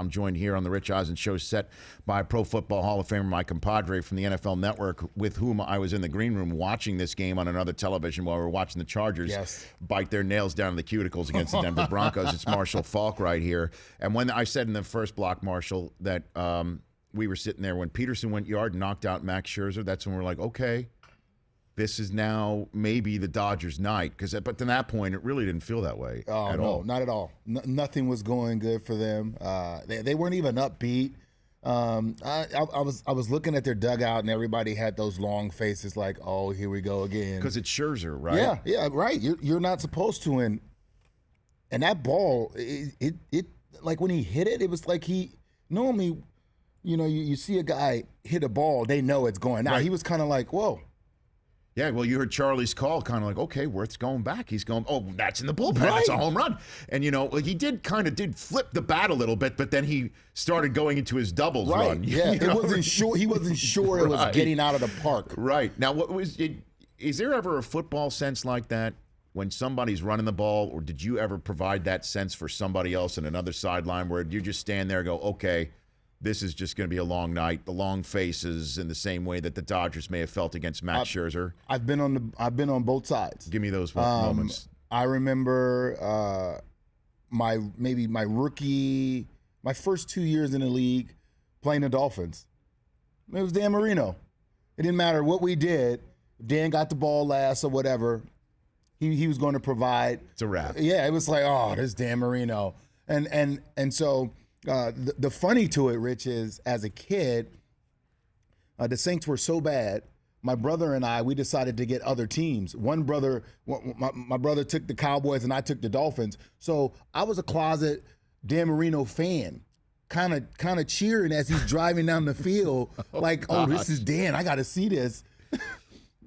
I'm joined here on the Rich Eisen Show, set by Pro Football Hall of Famer, my compadre from the NFL Network, with whom I was in the green room watching this game on another television while we were watching the Chargers bite their nails down in the cuticles against the Denver Broncos. It's Marshall Faulk right here. And when I said in the first block, Marshall, that we were sitting there when Peterson went yard and knocked out Max Scherzer, that's when we're like, okay, this is now maybe the Dodgers' night. But to that point, it really didn't feel that way at all. Not at all. Nothing was going good for them. They weren't even upbeat. I was looking at their dugout, and everybody had those long faces like, oh, here we go again. Because it's Scherzer, right? Yeah, right. You're not supposed to. And that ball, it like when he hit it, it was like he normally, you see a guy hit a ball, they know it's going out. Right. He was kind of like, whoa. Yeah, well, you heard Charlie's call, kind of like, okay, Worth's going back. He's going, oh, that's in the bullpen. Right. That's a home run. And, he did flip the bat a little bit, but then he started going into his doubles run. Yeah, He wasn't sure it was getting out of the park. Right. Now, is there ever a football sense like that when somebody's running the ball, or did you ever provide that sense for somebody else in another sideline where you just stand there and go, okay, this is just going to be a long night, the long faces, in the same way that the Dodgers may have felt against Max Scherzer? I've been on both sides. Give me those moments. I remember my first 2 years in the league playing the Dolphins. It was Dan Marino. It didn't matter what we did. If Dan got the ball last or whatever, he was going to provide. It's a wrap. Yeah, it was like, oh, this Dan Marino, and so. The funny to it, Rich, is as a kid, the Saints were so bad. My brother and we decided to get other teams. My brother took the Cowboys and I took the Dolphins. So I was a closet Dan Marino fan, kind of cheering as he's driving down the field, like, oh, this is Dan. I got to see this.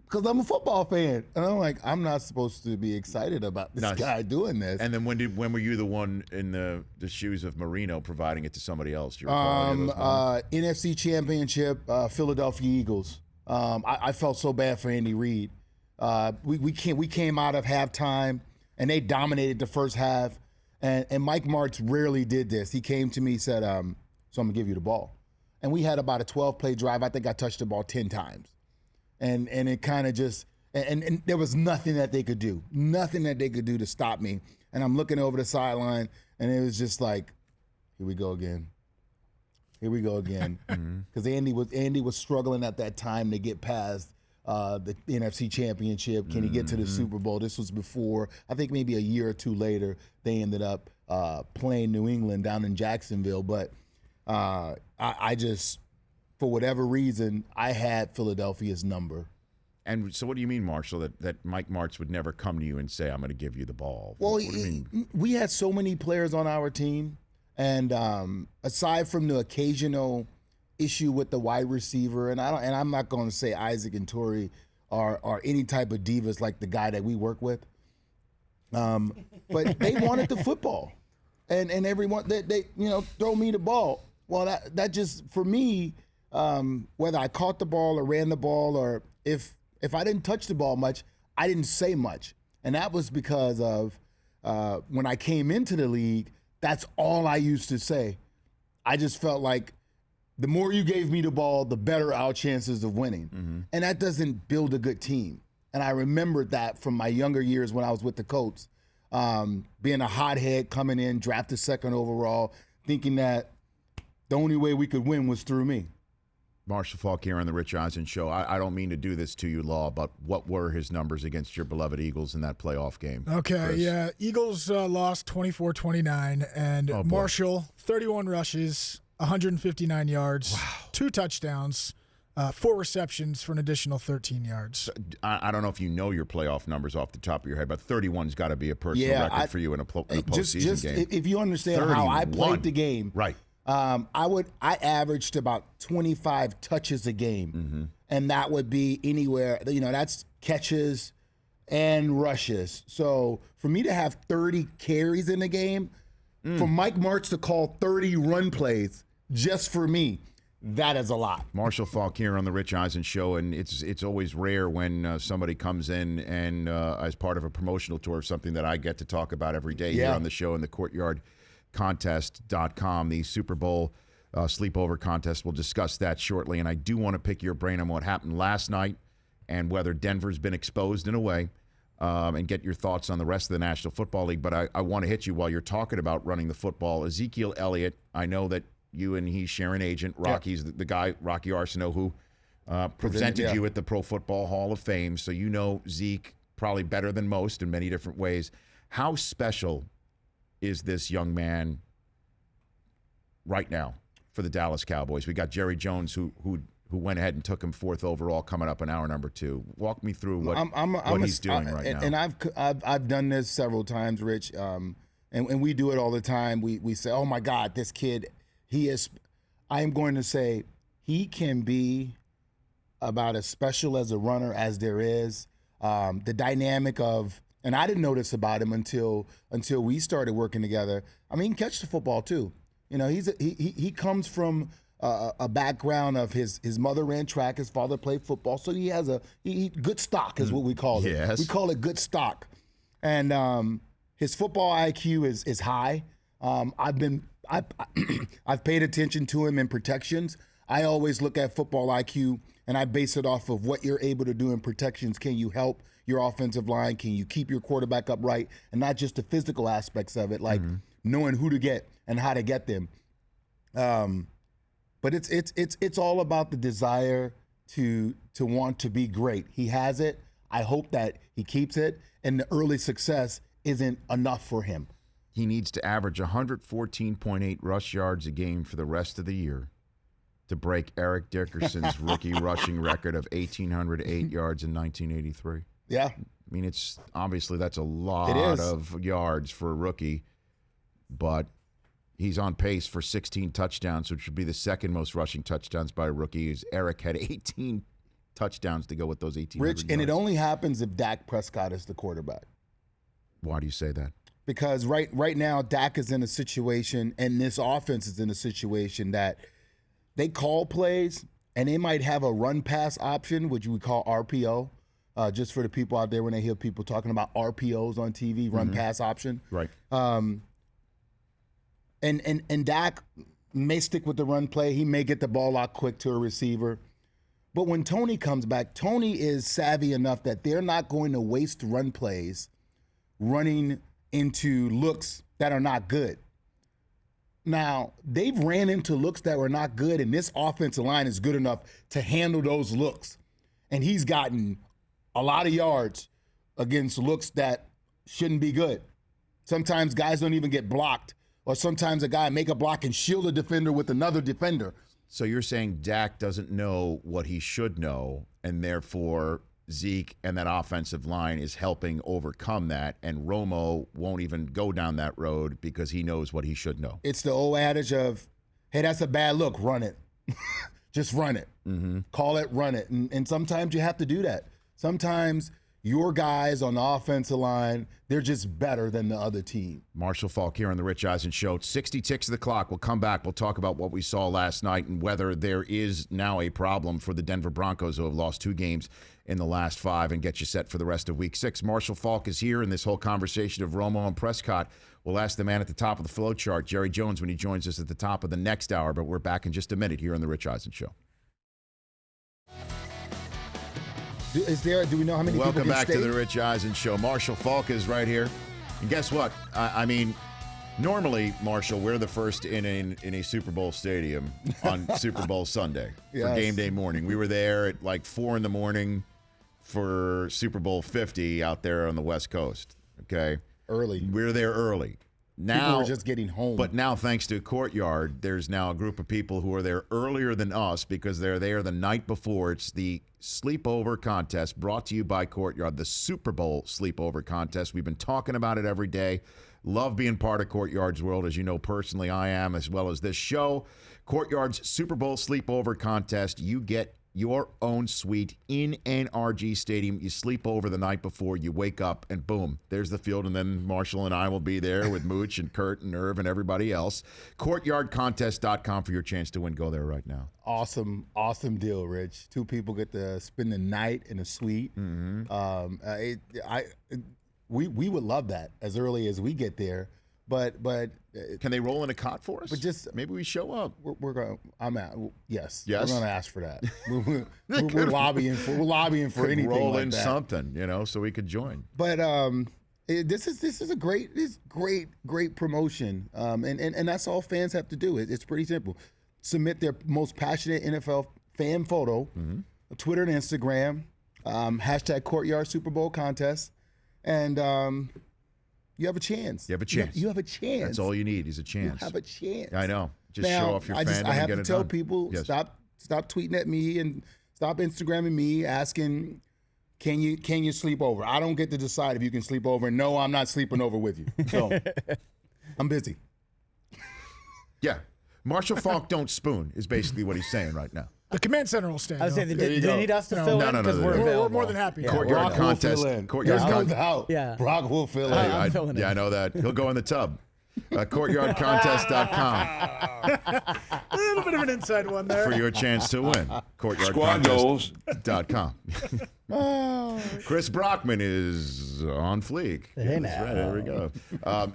Because I'm a football fan. And I'm like, I'm not supposed to be excited about this guy doing this. And then when were you the one in the shoes of Marino providing it to somebody else? Do you recall NFC Championship, Philadelphia Eagles. I felt so bad for Andy Reid. We came out of halftime, and they dominated the first half. And Mike Martz rarely did this. He came to me, said, so I'm going to give you the ball. And we had about a 12-play drive. I think I touched the ball 10 times. And it kind of just and there was nothing that they could do to stop me. And I'm looking over the sideline, and it was just like, here we go again. Because Andy was struggling at that time to get past the NFC Championship. Can he get to the Super Bowl? This was before, I think maybe a year or two later, they ended up playing New England down in Jacksonville. But I just, for whatever reason, I had Philadelphia's number. And so what do you mean, Marshall, that Mike Martz would never come to you and say, I'm going to give you the ball? Well, we had so many players on our team. And aside from the occasional issue with the wide receiver, and I'm not going to say Isaac and Torrey are any type of divas like the guy that we work with. But they wanted the football. And everyone, they throw me the ball. Well, that just, for me, whether I caught the ball or ran the ball, or if I didn't touch the ball much, I didn't say much. And that was because of when I came into the league, that's all I used to say. I just felt like the more you gave me the ball, the better our chances of winning. Mm-hmm. And that doesn't build a good team. And I remembered that from my younger years when I was with the Colts, being a hothead, coming in, drafted second overall, thinking that the only way we could win was through me. Marshall Faulk here on the Rich Eisen Show. I don't mean to do this to you, Law, but what were his numbers against your beloved Eagles in that playoff game? Okay, Chris? Yeah. Eagles lost 24-29, and Marshall, 31 rushes, 159 yards, 2 touchdowns, 4 receptions for an additional 13 yards. I don't know if you know your playoff numbers off the top of your head, but 31's got to be a personal record for you in a postseason game. If you understand 31. How I played the game. Right. I averaged about 25 touches a game, and that would be anywhere. That's catches and rushes. So for me to have 30 carries in the game, for Mike Martz to call 30 run plays just for me, that is a lot. Marshall Faulk here on the Rich Eisen Show, and it's always rare when somebody comes in and as part of a promotional tour, something that I get to talk about every day here on the show in the Courtyard contest.com, the Super Bowl sleepover contest. We'll discuss that shortly. And I do want to pick your brain on what happened last night and whether Denver's been exposed in a way, and get your thoughts on the rest of the National Football League. But I want to hit you while you're talking about running the football. Ezekiel Elliott, I know that you and he share an agent. Rocky's the guy, Rocky Arsenault, who presented you at the Pro Football Hall of Fame. So you know Zeke probably better than most in many different ways. How special is this young man right now for the Dallas Cowboys? We got Jerry Jones, who went ahead and took him 4th overall, coming up in hour number 2. Walk me through what he's doing right now. And I've done this several times, Rich, and we do it all the time. We say, oh my God, this kid, I am going to say he can be about as special as a runner as there is. The dynamic of, and I didn't know this about him until we started working together. I mean, he can catch the football too. You know, he comes from a background of his mother ran track, his father played football, so he has good stock is what we call it. Yes. We call it good stock, and his football IQ is high. I've paid attention to him in protections. I always look at football IQ and I base it off of what you're able to do in protections. Can you help your offensive line? Can you keep your quarterback upright? And not just the physical aspects of it, like knowing who to get and how to get them. But it's all about the desire to want to be great. He has it. I hope that he keeps it. And the early success isn't enough for him. He needs to average 114.8 rush yards a game for the rest of the year to break Eric Dickerson's rookie rushing record of 1,808 yards in 1983. Yeah. I mean, it's obviously that's a lot of yards for a rookie, but he's on pace for 16 touchdowns, which would be the second most rushing touchdowns by a rookie. Eric had 18 touchdowns to go with those 18 Rich, and it only happens if Dak Prescott is the quarterback. Why do you say that? Because right now, Dak is in a situation, and this offense is in a situation that they call plays, and they might have a run-pass option, which we call RPO, just for the people out there when they hear people talking about RPOs on TV, run-pass option. Right. And Dak may stick with the run play. He may get the ball out quick to a receiver. But when Tony comes back, Tony is savvy enough that they're not going to waste run plays running into looks that are not good. Now, they've ran into looks that were not good, and this offensive line is good enough to handle those looks. And he's gotten a lot of yards against looks that shouldn't be good. Sometimes guys don't even get blocked, or sometimes a guy make a block and shield a defender with another defender. So you're saying Dak doesn't know what he should know, and therefore Zeke and that offensive line is helping overcome that, and Romo won't even go down that road because he knows what he should know. It's the old adage of, hey, that's a bad look, run it. Just run it. Call it, run it. And sometimes you have to do that. Sometimes your guys on the offensive line, they're just better than the other team. Marshall Faulk here on the Rich Eisen Show. 60 ticks of the clock. We'll come back. We'll talk about what we saw last night and whether there is now a problem for the Denver Broncos, who have lost 2 games in the last 5, and get you set for the rest of Week 6. Marshall Faulk is here in this whole conversation of Romo and Prescott. We'll ask the man at the top of the flow chart, Jerry Jones, when he joins us at the top of the next hour. But we're back in just a minute here on the Rich Eisen Show. Do we know how many Welcome people back stay? to the Rich Eisen Show. Marshall Faulk is right here. And guess what? I mean, normally, Marshall, we're the first in a Super Bowl stadium on Super Bowl Sunday for game day morning. We were there at like 4 in the morning for Super Bowl 50 out there on the West Coast. Okay? Early. We're there early. Now, people are just getting home. But now, thanks to Courtyard, there's now a group of people who are there earlier than us because they're there the night before. It's the sleepover contest brought to you by Courtyard, the Super Bowl sleepover contest. We've been talking about it every day. Love being part of Courtyard's world. As you know, personally, I am, as well as this show. Courtyard's Super Bowl sleepover contest. You get your own suite in NRG Stadium. You sleep over the night before, you wake up, and boom, there's the field. And then Marshall and I will be there with Mooch and Kurt and Irv and everybody else. CourtyardContest.com for your chance to win. Go there right now. Awesome deal, Rich. 2 people get to spend the night in a suite. We would love that as early as we get there. But can they roll in a cot for us? But just maybe we show up. We're going. I'm at. Yes. Yes. We're going to ask for that. We're lobbying for. We're lobbying for anything roll like in that. something, so we could join. But this is a great promotion. And that's all fans have to do. It's pretty simple. Submit their most passionate NFL fan photo, Twitter and Instagram, hashtag Courtyard Super Bowl contest, and you have a chance. You have a chance. You have a chance. That's all you need is a chance. You have a chance. I know. Just now, show off your fandom I have and get to it tell done. people, Yes. stop tweeting at me and stop Instagramming me asking, can you sleep over? I don't get to decide if you can sleep over. No, I'm not sleeping over with you. So I'm busy. Yeah. Marshall Faulk don't spoon is basically what he's saying right now. The command center will stand. I was saying, There do you they go. need us to No. fill No, in? no, no, Because no, we're no. We're available. more than happy. Yeah. Courtyard Brock will contest. fill in. Courtyard There's no contest. doubt. Yeah. Brock will fill in. I'm filling in. Yeah, I know that. He'll go in the tub. Courtyardcontest.com A little bit of an inside one there. for your chance to win. Squad goals. Courtyardcontest.com. Chris Brockman is on fleek. Hey, Yes, now. right, there we go.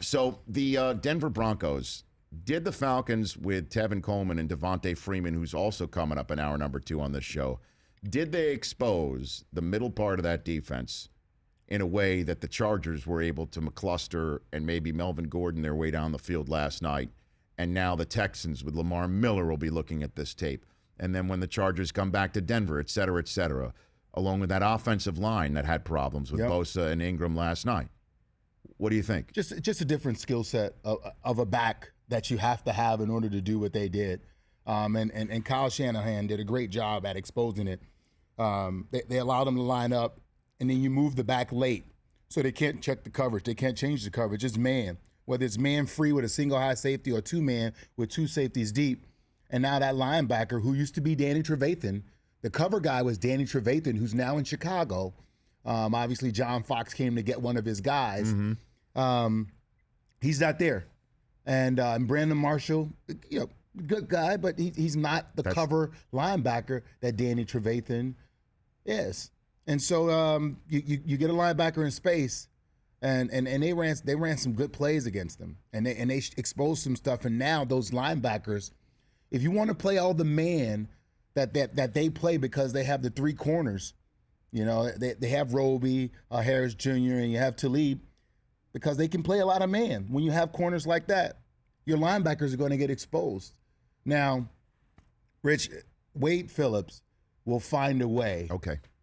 So the Denver Broncos did the Falcons with Tevin Coleman and Devontae Freeman, who's also coming up in hour number 2 on this show. Did they expose the middle part of that defense in a way that the Chargers were able to McCluster and maybe Melvin Gordon their way down the field last night? And now the Texans with Lamar Miller will be looking at this tape. And then when the Chargers come back to Denver, et cetera, along with that offensive line that had problems with Bosa and Ingram last night. What do you think? Just a different skill set of a back that you have to have in order to do what they did. And Kyle Shanahan did a great job at exposing it. They allowed them to line up, and then you move the back late. So they can't check the coverage. They can't change the coverage. It's man. Whether it's man free with a single high safety or two man with two safeties deep. And now that linebacker who used to be Danny Trevathan, the cover guy was Danny Trevathan, who's now in Chicago. Obviously, John Fox came to get one of his guys. He's not there. And Brandon Marshall, good guy, but he's not the cover linebacker that Danny Trevathan is. And so you get a linebacker in space, and they ran some good plays against them, and they exposed some stuff. And now those linebackers, if you want to play all the man that they play because they have the three corners, they have Roby, Harris Jr., and you have Talib, because they can play a lot of man. When you have corners like that, your linebackers are going to get exposed. Now, Rich, Wade Phillips will find a way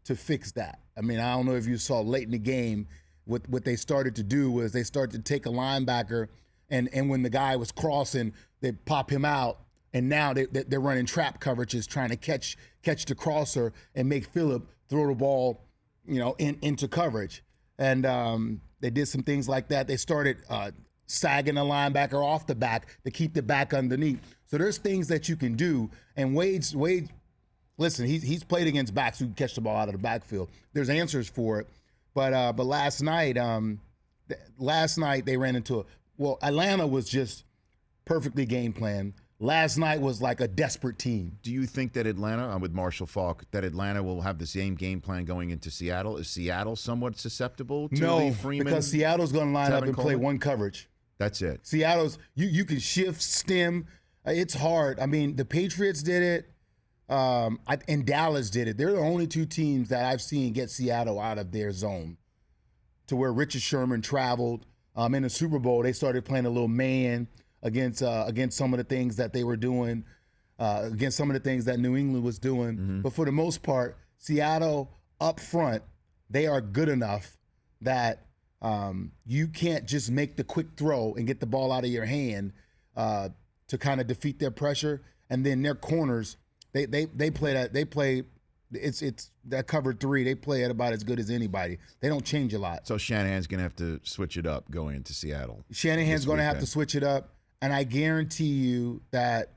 to fix that. I mean, I don't know if you saw late in the game, what they started to do was they started to take a linebacker, and when the guy was crossing, they'd pop him out, and now they're running trap coverages trying to catch the crosser and make Phillip throw the ball, into coverage. And they did some things like that. They started sagging a linebacker off the back to keep the back underneath. So there's things that you can do. And Wade, listen, he's played against backs who catch the ball out of the backfield. There's answers for it. But last night they ran into Atlanta was just perfectly game planned. Last night was like a desperate team. Do you think that Atlanta, I'm with Marshall Faulk, that Atlanta will have the same game plan going into Seattle? Is Seattle somewhat susceptible to the Freeman? Because Seattle's going to line up Tevin and play Coleman? one coverage. That's it. Seattle's you can shift, stem. It's hard. I mean, the Patriots did it, and Dallas did it. They're the only two teams that I've seen get Seattle out of their zone, to where Richard Sherman traveled. In the Super Bowl, they started playing a little man against some of the things that they were doing, against some of the things that New England was doing. Mm-hmm. But for the most part, Seattle up front, they are good enough that you can't just make the quick throw and get the ball out of your hand to kind of defeat their pressure. And then their corners, they play it's that cover three. They play it about as good as anybody. They don't change a lot. So Shanahan's going to have to switch it up going into Seattle. Shanahan's going to have to switch it up. And I guarantee you that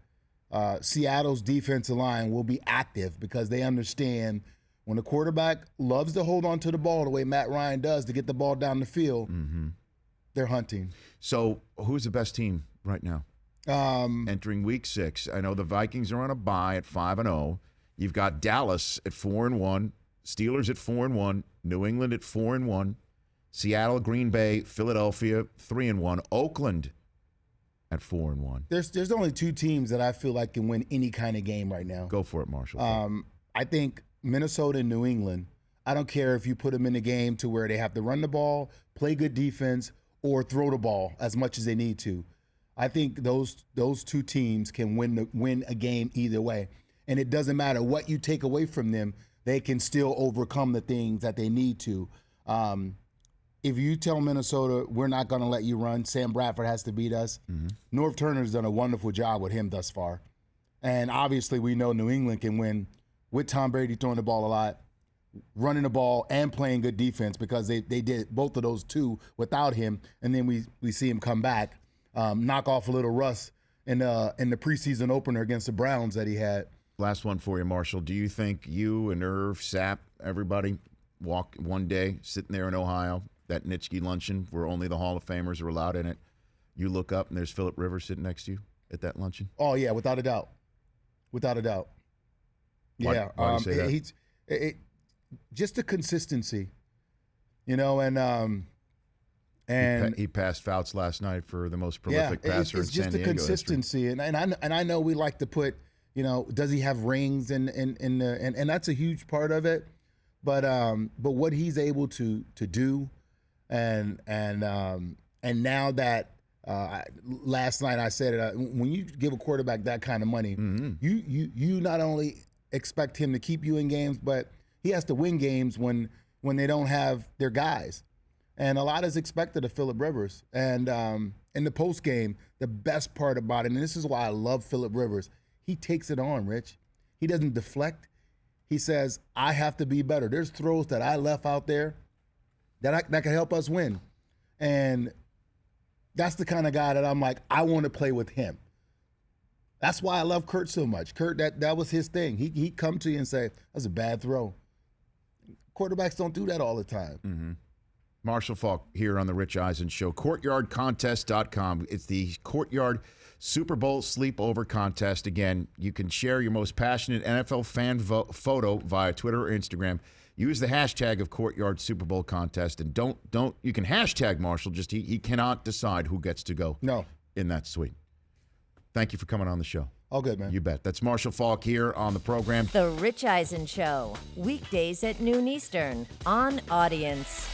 Seattle's defensive line will be active, because they understand when the quarterback loves to hold on to the ball the way Matt Ryan does to get the ball down the field, they're hunting. So who's the best team right now? Entering week 6. I know the Vikings are on a bye at 5-0. You've got Dallas at 4-1, Steelers at 4-1, New England at 4-1, Seattle, Green Bay, Philadelphia 3-1, Oakland at 4-1. There's only two teams that I feel like can win any kind of game right now. Go for it, Marshall. I think Minnesota and New England, I don't care if you put them in a game to where they have to run the ball, play good defense, or throw the ball as much as they need to. I think those two teams can win a game either way. And it doesn't matter what you take away from them, they can still overcome the things that they need to. If you tell Minnesota, we're not going to let you run, Sam Bradford has to beat us, Norv Turner's done a wonderful job with him thus far. And obviously we know New England can win with Tom Brady throwing the ball a lot, running the ball, and playing good defense, because they did both of those two without him. And then we see him come back, knock off a little rust in the preseason opener against the Browns that he had. Last one for you, Marshall. Do you think you and Irv, Sapp, everybody walk one day sitting there in Ohio, that Nitschke luncheon where only the Hall of Famers are allowed in it, you look up and there's Phillip Rivers sitting next to you at that luncheon? Oh, yeah, without a doubt. Without a doubt. Yeah. Why do you say that? Just the consistency, and he passed Fouts last night for the most prolific passer in San Diego. It's just the consistency, and I know we like to put, does he have rings and that's a huge part of it, but what he's able to do, and now that last night I said it, when you give a quarterback that kind of money, you not only expect him to keep you in games, but he has to win games when they don't have their guys. And a lot is expected of Phillip Rivers. And in the post game, the best part about it, and this is why I love Phillip Rivers, he takes it on, Rich. He doesn't deflect. He says, I have to be better. There's throws that I left out there that can help us win. And that's the kind of guy that I'm like, I want to play with him. That's why I love Kurt so much. Kurt, that was his thing. He'd come to you and say, that's a bad throw. Quarterbacks don't do that all the time. Mm-hmm. Marshall Faulk here on the Rich Eisen Show. CourtyardContest.com. It's the Courtyard Super Bowl Sleepover Contest. Again, you can share your most passionate NFL fan photo via Twitter or Instagram. Use the hashtag of Courtyard Super Bowl Contest. And don't you can hashtag Marshall, just he cannot decide who gets to go in that suite. Thank you for coming on the show. All good, man. You bet. That's Marshall Faulk here on the program. The Rich Eisen Show, weekdays at noon Eastern on Audience.